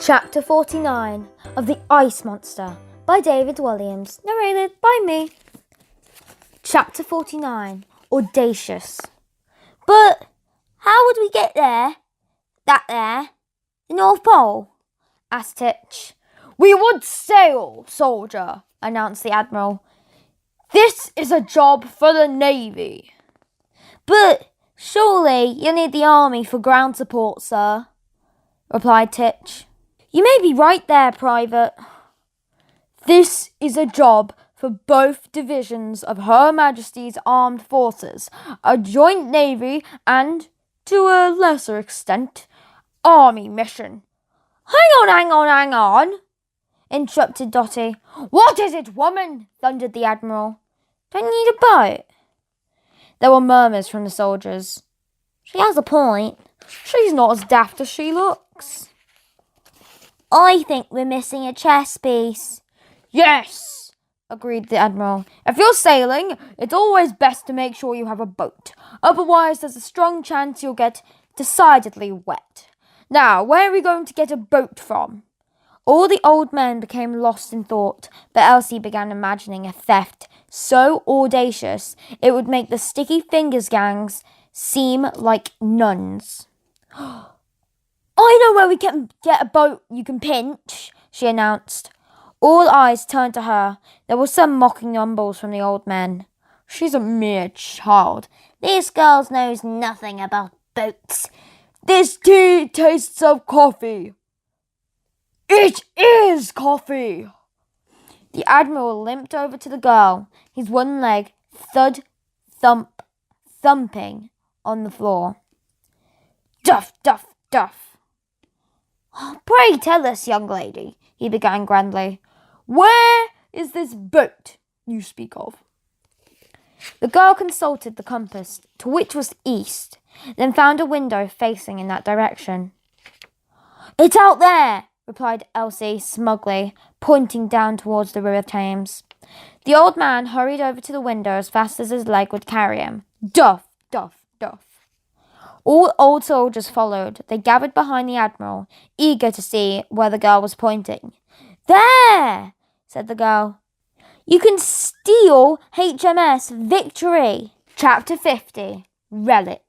Chapter 49 of The Ice Monster by David Walliams, narrated by me. Chapter 49, Audacious. But how would we get there? The North Pole? Asked Titch. We would sail, soldier, announced the Admiral. This is a job for the Navy. But surely you'll need the army for ground support, sir, replied Titch. You may be right there, Private. This is a job for both divisions of Her Majesty's Armed Forces, a joint navy and, to a lesser extent, army mission. Hang on, interrupted Dotty. What is it, woman? Thundered the Admiral. Don't you need a boat? There were murmurs from the soldiers. She has a point. She's not as daft as she looks. I think we're missing a chess piece. Yes, agreed the Admiral. If you're sailing, it's always best to make sure you have a boat. Otherwise, there's a strong chance you'll get decidedly wet. Now, where are we going to get a boat from? All the old men became lost in thought, but Elsie began imagining a theft so audacious it would make the Sticky Fingers gangs seem like nuns. I know where we can get a boat you can pinch, she announced. All eyes turned to her. There were some mocking mumbles from the old men. She's a mere child. This girl knows nothing about boats. This tea tastes of coffee. It is coffee. The Admiral limped over to the girl, his one leg thumping on the floor. Duff, duff, duff. Pray tell us, young lady, he began grandly. Where is this boat you speak of? The girl consulted the compass, to which was east, then found a window facing in that direction. It's out there, replied Elsie smugly, pointing down towards the River Thames. The old man hurried over to the window as fast as his leg would carry him. Duff, duff, duff. All old soldiers followed. They gathered behind the Admiral, eager to see where the girl was pointing. There, said the girl. You can steal HMS Victory. Chapter 50, Relic.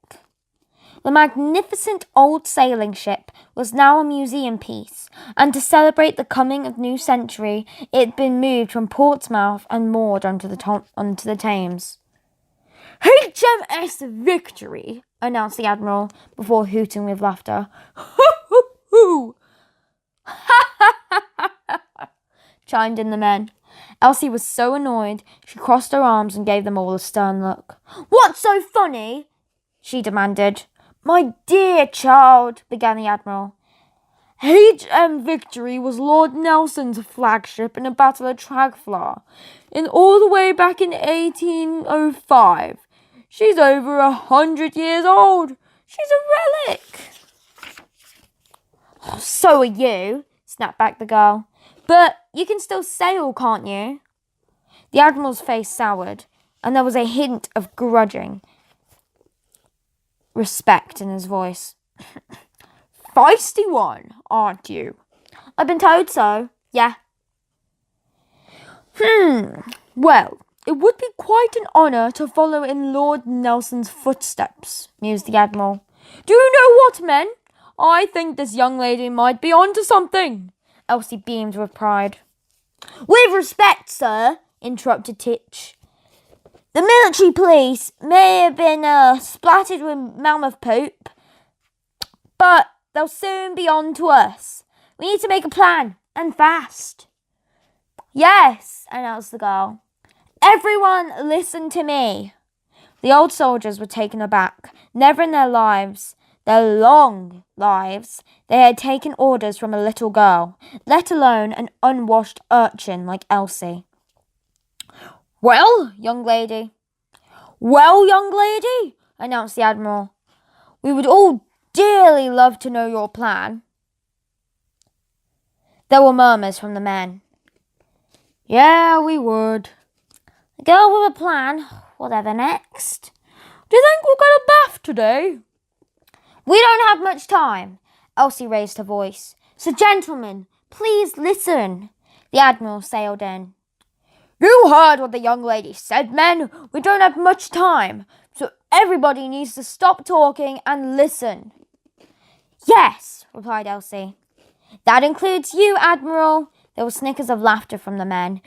The magnificent old sailing ship was now a museum piece, and to celebrate the coming of new century, it had been moved from Portsmouth and moored onto the Thames. HMS Victory, announced the Admiral, before hooting with laughter. Hoo-hoo-hoo! Ha-ha-ha-ha-ha! Chimed in the men. Elsie was so annoyed, she crossed her arms and gave them all a stern look. What's so funny? She demanded. My dear child, began the Admiral. HM Victory was Lord Nelson's flagship in a battle at Trafalgar, all the way back in 1805. She's over 100 years old. She's a relic. Oh, so are you, snapped back the girl. But you can still sail, can't you? The Admiral's face soured, and there was a hint of grudging respect in his voice. Feisty one, aren't you? I've been told so, yeah. Well, it would be quite an honour to follow in Lord Nelson's footsteps, mused the Admiral. Do you know what, men? I think this young lady might be on to something. Elsie beamed with pride. With respect, sir, interrupted Titch. The military police may have been splattered with mammoth poop, but they'll soon be on to us. We need to make a plan, and fast. Yes, announced the girl. Everyone listen to me. The old soldiers were taken aback. Never in their lives, their long lives, they had taken orders from a little girl, let alone an unwashed urchin like Elsie. Well, young lady, announced the Admiral. We would all dearly love to know your plan. There were murmurs from the men. Yeah, we would. A girl with a plan. Whatever next? Do you think we'll get a bath today? We don't have much time. Elsie raised her voice. So, gentlemen, please listen. The Admiral sailed in. You heard what the young lady said, men. We don't have much time, so everybody needs to stop talking and listen. Yes, replied Elsie. That includes you, Admiral. There were snickers of laughter from the men.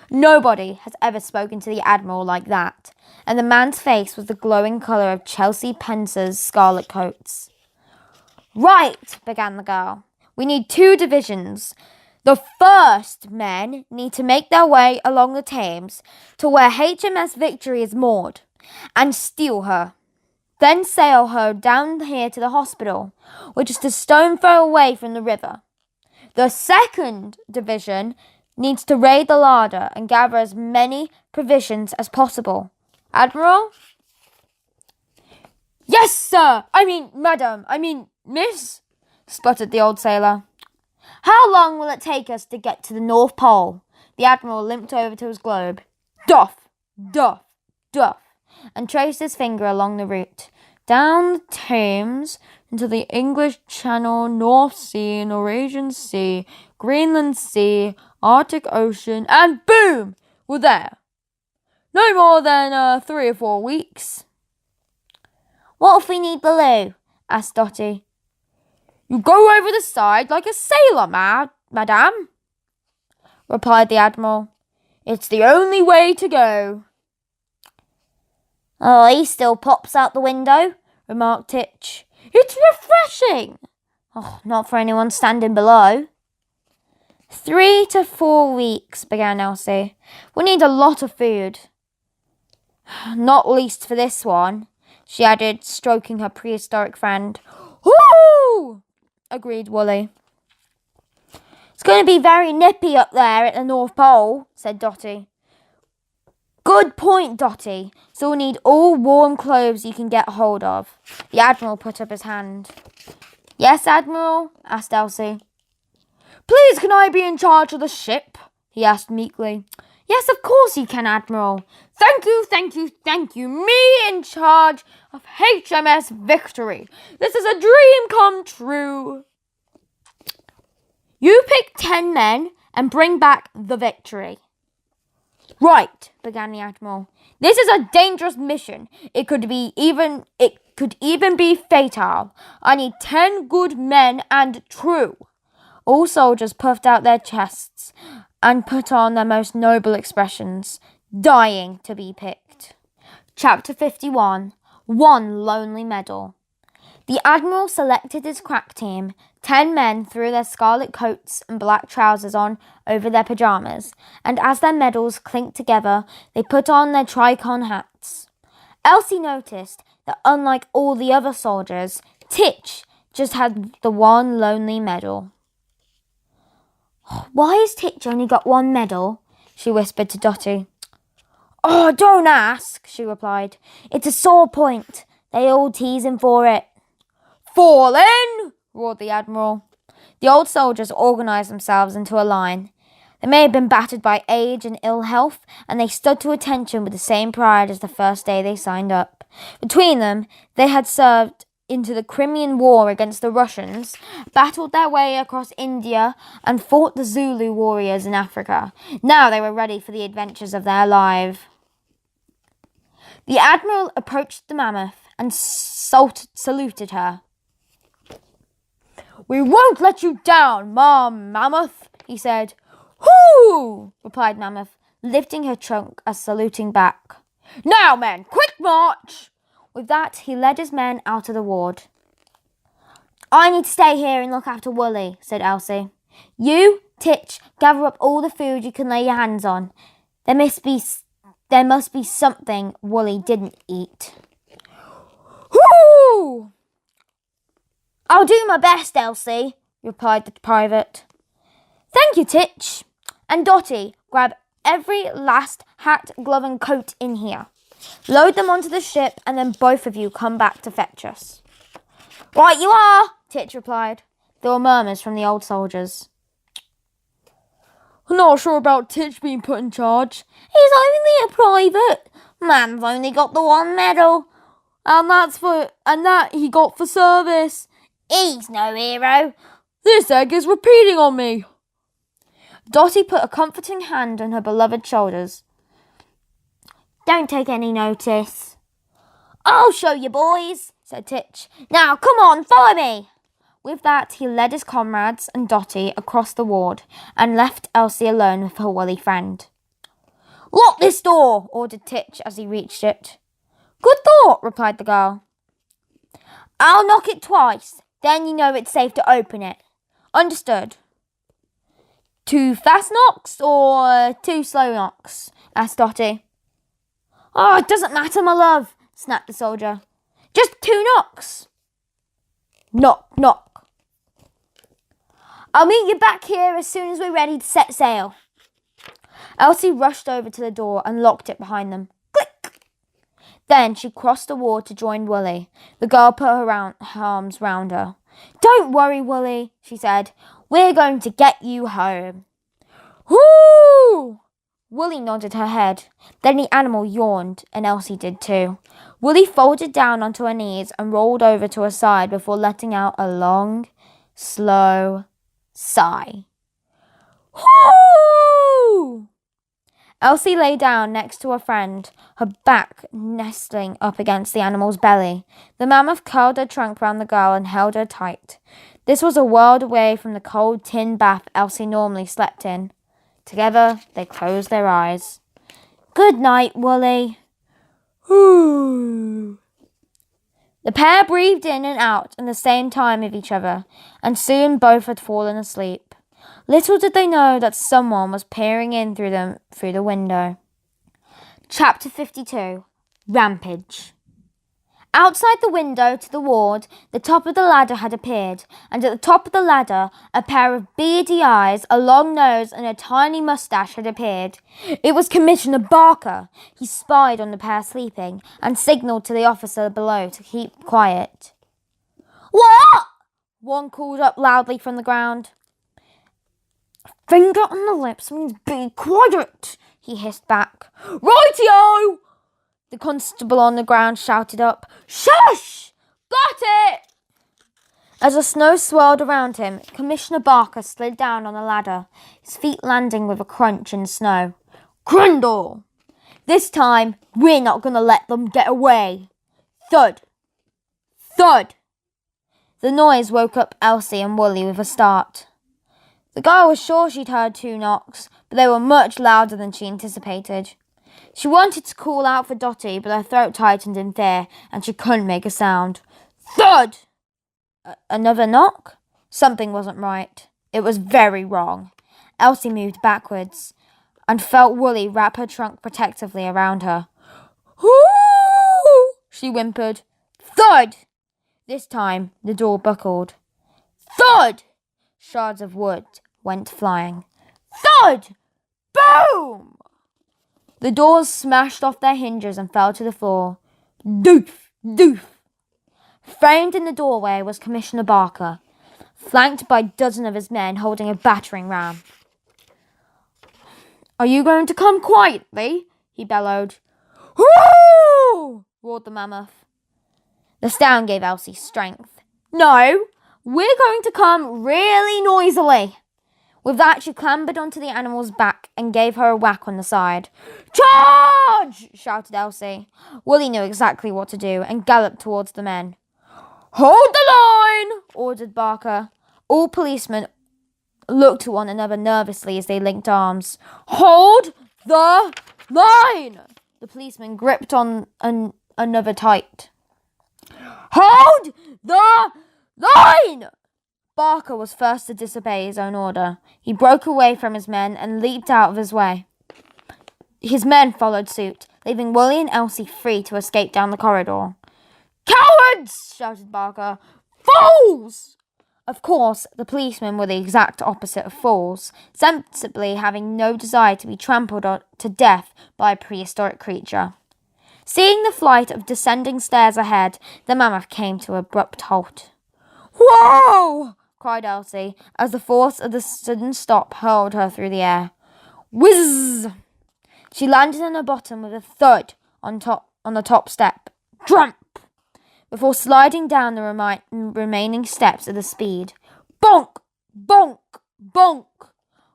Nobody has ever spoken to the Admiral like that, and the man's face was the glowing colour of Chelsea Pence's scarlet coats. Right, began the girl. We need 2 divisions. The first men need to make their way along the Thames to where HMS Victory is moored and steal her. Then sail her down here to the hospital, which is a stone throw away from the river. The second division needs to raid the larder and gather as many provisions as possible. Admiral? Yes, sir! Madam, miss, sputtered the old sailor. How long will it take us to get to the North Pole? The Admiral limped over to his globe. Duff, duff, duff, and traced his finger along the route. Down the Thames, into the English Channel, North Sea, Norwegian Sea, Greenland Sea, Arctic Ocean, and boom! We're there. No more than 3 or 4 weeks. What if we need the loo? Asked Dotty. You go over the side like a sailor, madame, replied the Admiral. It's the only way to go. Oh, he still pops out the window, remarked Titch. It's refreshing. Oh, not for anyone standing below. 3 to 4 weeks, began Elsie. We need a lot of food. Not least for this one, she added, stroking her prehistoric friend. Whoo! Agreed Wooly. It's going to be very nippy up there at the North Pole, said Dotty. Good point, Dotty. So we'll need all warm clothes you can get hold of. The Admiral put up his hand. Yes, Admiral? Asked Elsie. Please, can I be in charge of the ship? He asked meekly. Yes, of course you can, Admiral. Thank you, thank you, thank you. Me in charge of HMS Victory. This is a dream come true. You pick 10 men and bring back the Victory. Right, began the Admiral. This is a dangerous mission. It could even be fatal. I need 10 good men and true. All soldiers puffed out their chests and put on their most noble expressions, dying to be picked. Chapter 51. One Lonely Medal. The Admiral selected his crack team. 10 men threw their scarlet coats and black trousers on over their pyjamas, and as their medals clinked together, they put on their tricon hats. Elsie noticed that unlike all the other soldiers, Titch just had the one lonely medal. Why has Titch only got 1 medal? She whispered to Dotty. Oh, don't ask, she replied. It's a sore point. They all tease him for it. Fall in! Roared the Admiral. The old soldiers organised themselves into a line. They may have been battered by age and ill health, and they stood to attention with the same pride as the first day they signed up. Between them, they had served into the Crimean War against the Russians, battled their way across India, and fought the Zulu warriors in Africa. Now they were ready for the adventures of their lives. The Admiral approached the mammoth and saluted her. We won't let you down, mammoth, he said. Hoo! Replied Mammoth, lifting her trunk as saluting back. Now, men, quick march! With that, he led his men out of the ward. I need to stay here and look after Wooly, said Elsie. You, Titch, gather up all the food you can lay your hands on. There must be something Wooly didn't eat. Hoo! I'll do my best, Elsie, replied the private. Thank you, Titch. And Dotty, grab every last hat, glove and coat in here. Load them onto the ship and then both of you come back to fetch us. Right you are, Titch replied. There were murmurs from the old soldiers. I'm not sure about Titch being put in charge. He's only a private. Man's only got the 1 medal. And that he got for service. He's no hero. This egg is repeating on me. Dotty put a comforting hand on her beloved shoulders. Don't take any notice. I'll show you, boys, said Titch. Now, come on, follow me. With that, he led his comrades and Dotty across the ward and left Elsie alone with her woolly friend. Lock this door, ordered Titch as he reached it. Good thought, replied the girl. I'll knock it twice, then you know it's safe to open it. Understood. 2 fast knocks or 2 slow knocks? Asked Dotty. Oh, it doesn't matter, my love, snapped the soldier. Just 2 knocks. Knock, knock. I'll meet you back here as soon as we're ready to set sail. Elsie rushed over to the door and locked it behind them. Click! Then she crossed the ward to join Wooly. The girl put her arms round her. Don't worry, Wooly, she said. We're going to get you home. Whoo! Wooly nodded her head. Then the animal yawned, and Elsie did too. Wooly folded down onto her knees and rolled over to her side before letting out a long, slow sigh. Whoo! Elsie lay down next to her friend, her back nestling up against the animal's belly. The mammoth curled her trunk round the girl and held her tight. This was a world away from the cold tin bath Elsie normally slept in. Together, they closed their eyes. Good night, Wooly. The pair breathed in and out at the same time of each other, and soon both had fallen asleep. Little did they know that someone was peering in through the window. Chapter 52. Rampage. Outside the window to the ward, the top of the ladder had appeared, and at the top of the ladder, a pair of beady eyes, a long nose, and a tiny moustache had appeared. It was Commissioner Barker. He spied on the pair sleeping, and signalled to the officer below to keep quiet. What? One called up loudly from the ground. Finger on the lips means be quiet, he hissed back. Rightio! The constable on the ground shouted up. Shush! Got it! As the snow swirled around him, Commissioner Barker slid down on the ladder, his feet landing with a crunch in the snow. Grundle! This time, we're not going to let them get away. Thud! Thud! The noise woke up Elsie and Wooly with a start. The girl was sure she'd heard 2 knocks, but they were much louder than she anticipated. She wanted to call out for Dotty, but her throat tightened in fear, and she couldn't make a sound. Thud! Another knock? Something wasn't right. It was very wrong. Elsie moved backwards, and felt Wooly wrap her trunk protectively around her. Whoo! She whimpered. Thud! This time, the door buckled. Thud! Shards of wood went flying. Thud! Boom! The doors smashed off their hinges and fell to the floor. Doof! Doof! Framed in the doorway was Commissioner Barker, flanked by a dozen of his men holding a battering ram. Are you going to come quietly? He bellowed. Whoo! Roared the mammoth. The sound gave Elsie strength. No, we're going to come really noisily. With that, she clambered onto the animal's back and gave her a whack on the side. Charge! Shouted Elsie. Wooly knew exactly what to do and galloped towards the men. Hold the line! Ordered Barker. All policemen looked to one another nervously as they linked arms. Hold the line! The policeman gripped on another tight. Hold the line! Barker was first to disobey his own order. He broke away from his men and leaped out of his way. His men followed suit, leaving Wooly and Elsie free to escape down the corridor. Cowards! Shouted Barker. Fools! Of course, the policemen were the exact opposite of fools, sensibly having no desire to be trampled to death by a prehistoric creature. Seeing the flight of descending stairs ahead, the mammoth came to an abrupt halt. Whoa! Cried Elsie, as the force of the sudden stop hurled her through the air. Whizz! She landed on her bottom with a thud on the top step. Drump! before sliding down the remaining steps at a speed. Bonk! Bonk! Bonk!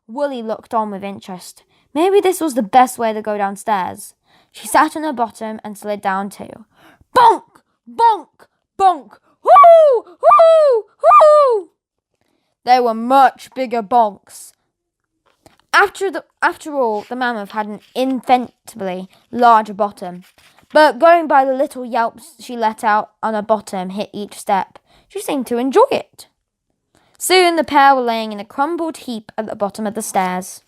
Woolly looked on with interest. Maybe this was the best way to go downstairs. She sat on her bottom and slid down too. Bonk! Bonk! Bonk! Whoo! Whoo! Whoo! They were much bigger bonks. After all, the mammoth had an infinitely larger bottom. But going by the little yelps she let out on her bottom hit each step, she seemed to enjoy it. Soon the pair were laying in a crumbled heap at the bottom of the stairs.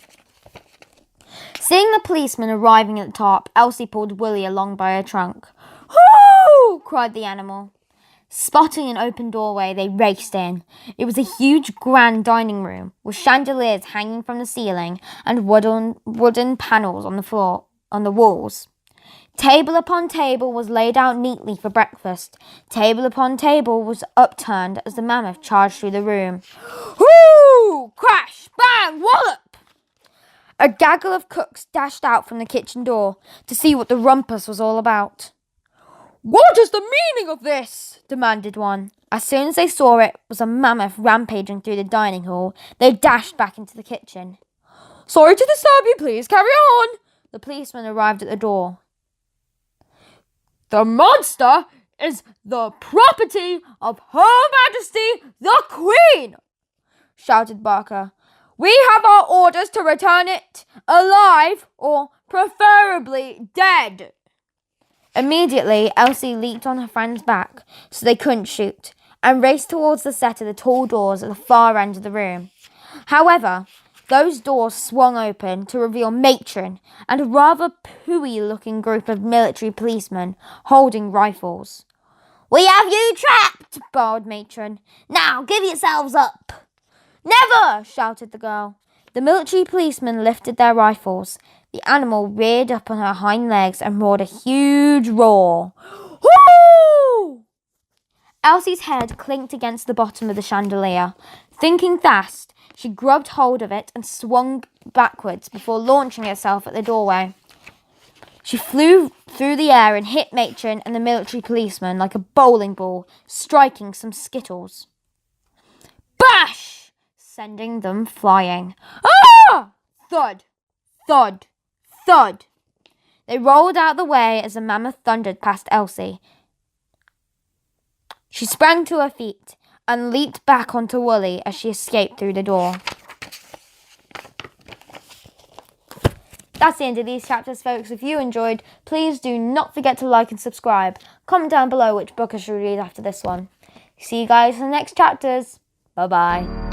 Seeing the policeman arriving at the top, Elsie pulled Woolly along by her trunk. "Hoo!" cried the animal. Spotting an open doorway, they raced in. It was a huge grand dining room, with chandeliers hanging from the ceiling and wooden panels on the walls. Table upon table was laid out neatly for breakfast. Table upon table was upturned as the mammoth charged through the room. Whoo! Crash! Bang! Wallop! A gaggle of cooks dashed out from the kitchen door to see what the rumpus was all about. "What is the meaning of this?" demanded one. As soon as they saw it was a mammoth rampaging through the dining hall, they dashed back into the kitchen. "Sorry to disturb you, please carry on." The policeman arrived at the door. "The monster is the property of Her Majesty the Queen," shouted Barker. "We have our orders to return it alive or preferably dead." Immediately, Elsie leaped on her friend's back so they couldn't shoot and raced towards the set of the tall doors at the far end of the room. However, those doors swung open to reveal Matron and a rather pooey-looking group of military policemen holding rifles. "We have you trapped!" bawled Matron. "Now give yourselves up!" "Never!" shouted the girl. The military policemen lifted their rifles. The animal reared up on her hind legs and roared a huge roar. Whoo! Elsie's head clinked against the bottom of the chandelier. Thinking fast, she grabbed hold of it and swung backwards before launching herself at the doorway. She flew through the air and hit Matron and the military policeman like a bowling ball, striking some skittles. Bash! Sending them flying. Ah! Thud! Thud! Thud! They rolled out the way as the mammoth thundered past Elsie. She sprang to her feet and leaped back onto Woolly as she escaped through the door. That's the end of these chapters, folks. If you enjoyed, please do not forget to like and subscribe. Comment down below which book I should read after this one. See you guys in the next chapters. Bye-bye.